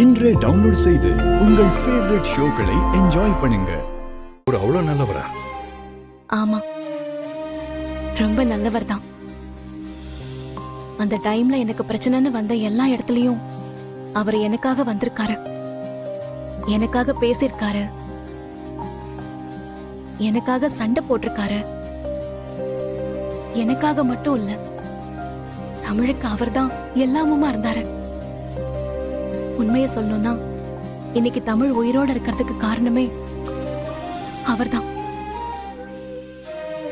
இன்றே டவுன்லோட் செய்து உங்கள் ஃபேவரட் ஷோக்களை என்ஜாய் பண்ணுங்க. ஒரு அவ்வளவு நல்லவரா? ஆமா, ரொம்ப நல்லவர் தான். அந்த டைம்ல எனக்கு பிரச்சனைன்னு வந்த எல்லா இடத்துலயும் அவர் எனக்காக வந்திருக்காரு, எனக்காக பேசியிருக்காரு, எனக்காக சண்டை போட்டிருக்காரு. எனக்காக மட்டும் இல்ல, தமிழுக்கு அவர்தான் எல்லாமுமா இருந்தாரு. உண்மையை சொல்லணும்னா இன்னைக்கு தமிழ் உயிரோட இருக்கிறதுக்கு காரணமே அவர்தான்.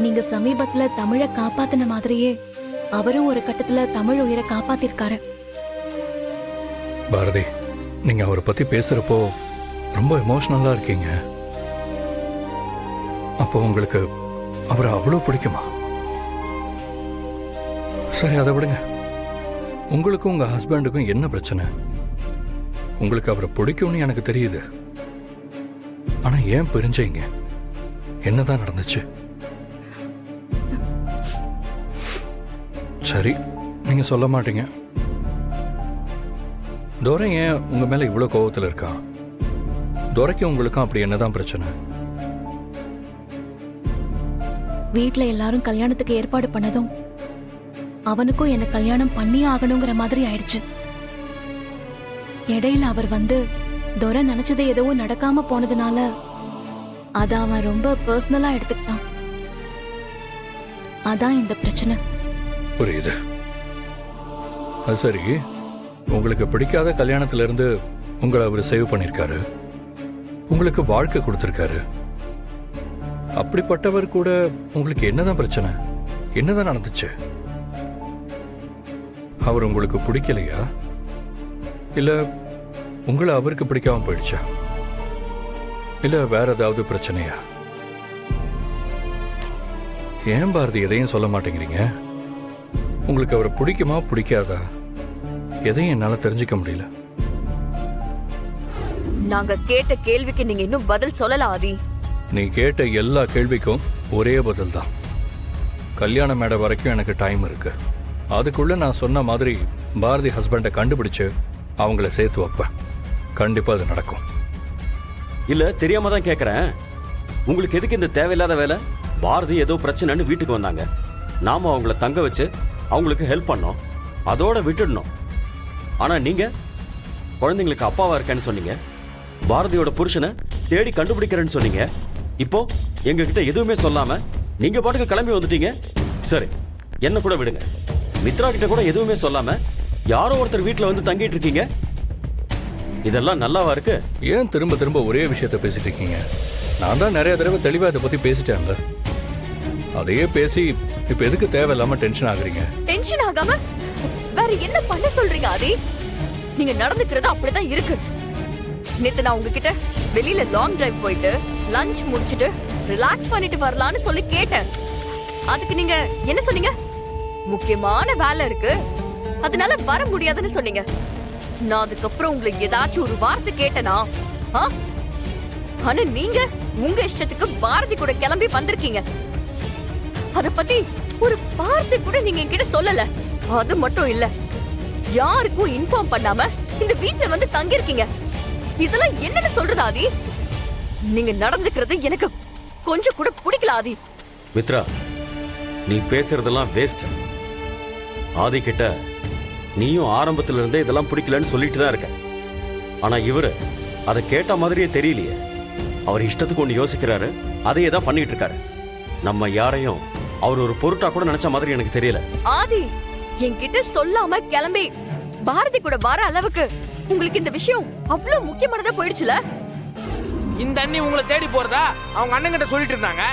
நீங்க சமீபத்துல தமிழை காப்பாத்தின மாதிரியே அவரும் ஒரு கட்டத்துல தமிழ் உயிரை காப்பாத்திருக்காரு. பாரதி, நீங்க அவரை பத்தி பேசுறப்போ ரொம்ப எமோஷனலா இருக்கீங்க. அப்போ உங்களுக்கு அவரை அவ்வளவு பிடிக்குமா? சரி, அதை விடுங்க. உங்களுக்கும் உங்க ஹஸ்பண்டுக்கும் என்ன பிரச்சனை? உங்களுக்கு அவரை பிடிக்கும்னு எனக்கு தெரியுது. ஆனா ஏன் பிரிஞ்சீங்க? என்னதான் நடந்துச்சு? சரி, நீங்க சொல்ல மாட்டீங்க. துரை ஏன் உங்க மேல இவ்வளவு கோபத்துல இருக்கான்? துரைக்கும் உங்களுக்கும் அப்படி என்னதான் பிரச்சனை? வீட்ல எல்லாரும் கல்யாணத்துக்கு ஏற்பாடு பண்ணதும் அவனுக்கும் என்ன கல்யாணம் பண்ணியே ஆகணுங்கிற மாதிரி ஆயிடுச்சு. இடையில அவர் வந்து துரை நினைச்சது எதுவோ நடக்காம போனதுனால அத அவன் ரொம்ப பர்சனலா எடுத்துக்கிட்டான். அதான் இந்த பிரச்சனை. புரியுது. அது சரி, உங்களுக்கு பிடிக்காத கல்யாணத்துல இருந்து உங்களை அவர் சேவ் பண்ணிருக்காரு, உங்களுக்கு வாழ்க்கை கொடுத்திருக்காரு. அப்படிப்பட்டவர் கூட உங்களுக்கு என்னதான் பிரச்சனை? என்னதான் நடந்துச்சு? அவர் உங்களுக்கு பிடிக்கலையா, இல்ல உங்களை அவருக்கு பிடிக்காம போயிடுச்சா, இல்ல வேற ஏதாவது பிரச்சனையா? ஏன் பாரதி எதையும் சொல்ல மாட்டேங்கிறீங்க? உங்களுக்கு அவரை பிடிக்குமா பிடிக்காதா? எதையும் என்னால தெரிஞ்சுக்க முடியல. நாங்க கேட்ட கேள்விக்கு நீங்க இன்னும் பதில் சொல்லல ஆதி. நீ கேட்ட எல்லா கேள்விக்கும் ஒரே பதில் தான். கல்யாண மேடை வரைக்கும் எனக்கு டைம் இருக்கு. அதுக்குள்ள நான் சொன்ன மாதிரி பாரதி ஹஸ்பண்டை கண்டுபிடிச்சு அவங்கள சேர்த்து வைப்பேன். கண்டிப்பா அது நடக்கும். இல்ல, தெரியாம தான் கேக்குறேன். உங்களுக்கு எதுக்கு இந்த தேவையில்லாத வேலை? பாரதி ஏதோ பிரச்சனைன்னு வீட்டுக்கு வந்தாங்க, நாம அவங்கள தங்க வச்சு அவங்களுக்கு ஹெல்ப் பண்ணோம், அதோட விட்டுடணும். ஆனா நீங்க குழந்தைங்களுக்கு அப்பாவா இருக்கேன்னு சொன்னீங்க, பாரதியோட புருஷனை தேடி கண்டுபிடிக்கிறேன்னு சொன்னீங்க. இப்போ எங்ககிட்ட எதுவுமே சொல்லாம நீங்க பாட்டுக்கு கிளம்பி வந்துட்டீங்க. சரி, என்ன கூட விடுங்க. மித்ரா கிட்ட கூட எதுவுமே சொல்லாம யாரோ ஒருத்தர் வீட்டுல வந்து தங்கிட்டு இருக்கீங்க. இதெல்லாம் நல்லாவா இருக்கு? ஏன் திரும்ப திரும்ப ஒரே விஷயத்த பேசிட்டு இருக்கீங்க? நான் தான் நிறைய தடவை தெளிவா இதை பத்தி பேசிட்டேன்ல. அதையே பேசி இப்ப எதுக்கு தேவையில்லாம டென்ஷன் ஆகுறீங்க? டென்ஷன் ஆகாம வேற என்ன பண்ண சொல்றீங்க ஆதி? நீங்க நடந்துக்கிறது அப்படிதான் இருக்கு. நேத்து நான் உங்ககிட்ட வெளியில லாங் டிரைவ் போயிட்டு லஞ்ச் முடிச்சிட்டு ரிலாக்ஸ் பண்ணிட்டு வரலான்னு சொல்லி கேட்டேன். அதுக்கு நீங்க என்ன சொன்னீங்க? முக்கியமான வேலை இருக்கு, அதனால வர முடியாதுன்னு சொன்னீங்க. நான் அதுக்கப்புறம் உங்களுக்கு ஏதாச்சும் ஒரு வார்த்தை கேட்டனா? ஆனா நீங்க உங்க இஷ்டத்துக்கு பாரதி கூட கிளம்பி வந்திருக்கீங்க. அத பத்தி ஒரு வார்த்தை கூட நீங்க என்கிட்ட சொல்லல. அது மட்டும் இல்ல, யாருக்கும் இன்ஃபார்ம் பண்ணாம இந்த வீட்டுல வந்து தங்கி இருக்கீங்க. இதெல்லாம் என்னன்னு சொல்றது ஆதி? நீங்க நடந்துக்கிறது எனக்கு கொஞ்சம் கூட பிடிக்கல ஆதி. மித்ரா, நீ பேசுறதெல்லாம் வேஸ்ட். ஆதி கிட்ட நீயும் ஆரம்பத்துல இருந்தே இதெல்லாம் பிடிக்கலன்னு சொல்லிட்டு தான் இருக்க. ஆனா இவரு அதை கேட்ட மாதிரியே தெரியலையே. அவர் இஷ்டத்துக்கு ஒண்ணு யோசிக்கிறாரு, அதையே தான் பண்ணிட்டு இருக்காரு. நம்ம யாரையும் அவர் ஒரு பொருட்டா கூட நினைச்ச மாதிரி எனக்கு தெரியல. ஆதி, என்கிட்ட சொல்லாம கிளம்பி பாரதி கூட வர அளவுக்கு உங்களுக்கு இந்த விஷயம் அவ்வளவு முக்கியமானதா போயிடுச்சுல? இந்த அண்ணி உங்களை தேடி போறதா அவங்க அண்ணன் கிட்ட சொல்லிட்டு இருந்தாங்க.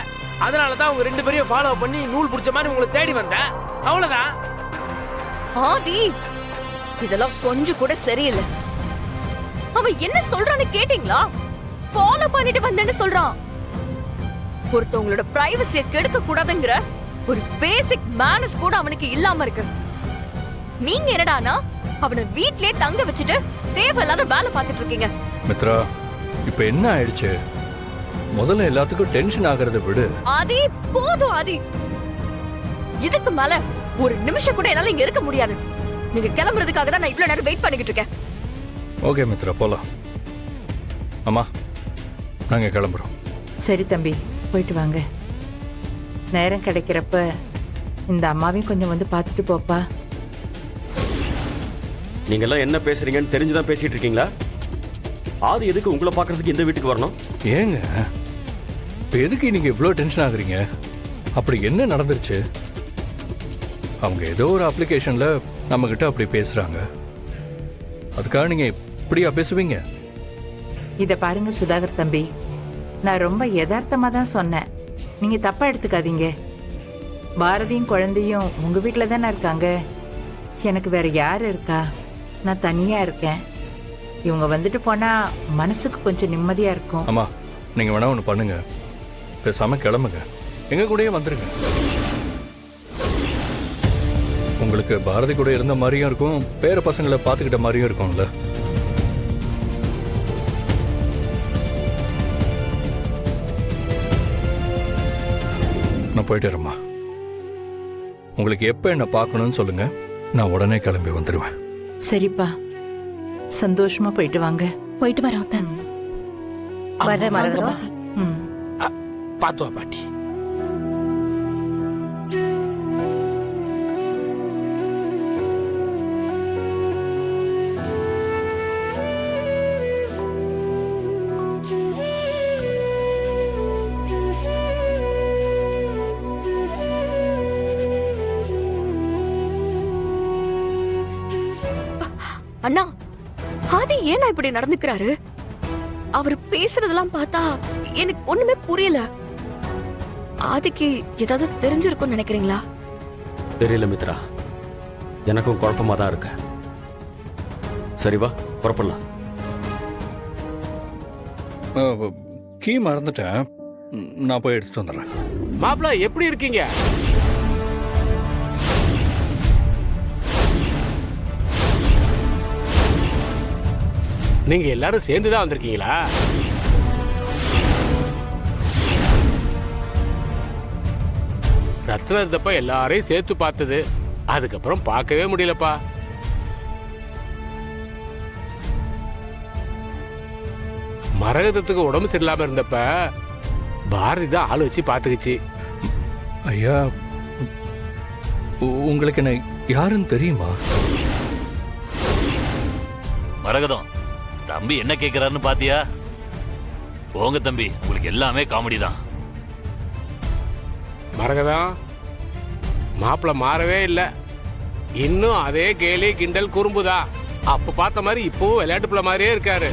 அதனாலதான் அவங்க ரெண்டு பேரையும் ஃபாலோ பண்ணி நூல் பிடிச்ச மாதிரி உங்களை தேடி வந்தேன். அவ்வளவுதான். ஆதி, இதெல்லாம் கொஞ்சம் கூட சரியில்லை. அவன் என்ன சொல்றான்னு கேட்டீங்களா? ஃபாலோ பண்ணிட்டு வந்தேன்னு சொல்றான். ஒருத்தவங்களோட பிரைவசியை கெடுக்க கூடாதுங்கிற ஒரு பேசிக் மேனர்ஸ் கூட அவனுக்கு இல்லாம இருக்கு. நீங்க என்னடானா அவனை வீட்லயே தங்க வச்சுட்டு தேவையில்லாத வேலை பார்த்துட்டு இருக்கீங்க. மித்ரா, இப்ப என்ன ஆயிடுச்சு? முதல்ல எல்லாத்துக்கும் டென்ஷன் ஆகிறத விடு. ஆதி, போதும் ஆதி. இதுக்கு மேல ஒரு நிமிஷம் கூட என்னால இங்க இருக்க முடியாது. நீங்க கிளம்புறதுக்காக தான் நான் இவ்வளவு நேரம் வெயிட் பண்ணிக்கிட்டு இருக்கேன். ஓகே மித்ரா போலாம். அம்மா நாங்க கிளம்புறோம். சரி தம்பி, போயிட்டு வாங்க. நேரம் கிடைக்கிறப்ப இந்த அம்மாவையும் கொஞ்சம் வந்து பார்த்துட்டு போப்பா. நீங்க எல்லாம் என்ன பேசுறீங்கன்னு தெரிஞ்சுதான் பேசிட்டு இருக்கீங்களா? ஆதி எதுக்கு உங்களை பார்க்கறதுக்கு இந்த வீட்டுக்கு வரணும்? ஏங்க இப்போ எதுக்கு நீங்க இவ்வளோ டென்ஷன் ஆகுறீங்க? அப்படி என்ன நடந்துருச்சு? அவங்க ஏதோ ஒரு அப்ளிகேஷன்ல நம்ம கிட்ட அப்படி பேசுறாங்க, அதுக்காக நீங்க இப்படியா பேசுவீங்க? இதை பாருங்க சுதாகர் தம்பி, நான் ரொம்ப யதார்த்தமாக தான் சொன்னேன், நீங்க தப்பா எடுத்துக்காதீங்க. பாரதியும் குழந்தையும் உங்க வீட்டில் தானே இருக்காங்க, எனக்கு வேற யார் இருக்கா? நான் தனியா இருக்கேன். இவங்க வந்துட்டு போனா மனசுக்கு கொஞ்சம் நிம்மதியா இருக்கும். அம்மா நீங்க வேணா ஒன்று பண்ணுங்க, பேசாம கிளம்புங்க, எங்க கூடயே வந்துருங்க. உங்களுக்கு பாரதி கூட இருந்த மாதிரியும் இருக்கும், பேர பசங்களை பார்த்துக்கிட்ட மாதிரியும் இருக்கும்ல. நான் போயிட்டு வரேம்மா. உங்களுக்கு எப்போ என்ன பார்க்கணும்னு சொல்லுங்க, நான் உடனே கிளம்பி வந்துடுவேன். சரிப்பா, சந்தோஷமா போயிட்டு வாங்க. போயிட்டு வரோம் அத்தை. வர மரகதம். ம். பார்த்து வா பாட்டி. அண்ணா, ஆதி ஏன்னா இப்படி நடந்துக்கிறாரு? அவர் பேசுறதெல்லாம் பார்த்தா எனக்கு ஒண்ணுமே புரியல. ஆதிக்கு ஏதாவது தெரிஞ்சிருக்கும்னு நினைக்கிறீங்களா? தெரியல மித்ரா, எனக்கும் குழப்பமா தான் இருக்கு. சரி வா புறப்படலாம். கீ மறந்துட்டேன், நான் போய் எடுத்துட்டு வந்துடுறேன். மாப்பிள்ள எப்படி இருக்கீங்க? நீங்க எல்லாரும் சேர்ந்து தான் வந்திருக்கீங்களா? ரத்னா இருந்தப்ப எல்லாரையும் சேர்த்து பார்த்தது, அதுக்கப்புறம் பார்க்கவே முடியலப்பா. மரகதத்துக்கு உடம்பு சரியில்லாம இருந்தப்ப பாரதி தான் ஆள் வச்சு பார்த்துக்கிச்சு. ஐயா, உங்களுக்கு என்ன யாருன்னு தெரியுமா? மரகதம், தம்பி என்ன கேட்கிறாருன்னு பாத்தியா? போங்க தம்பி, உங்களுக்கு எல்லாமே காமெடி தான். மரகதம், மாப்பிள்ள மாறவே இல்லை, இன்னும் அதே கேலி கிண்டல் குறும்புதான். அப்ப பார்த்த மாதிரி இப்பவும் விளையாட்டு பிள்ளை மாதிரியே இருக்காரு.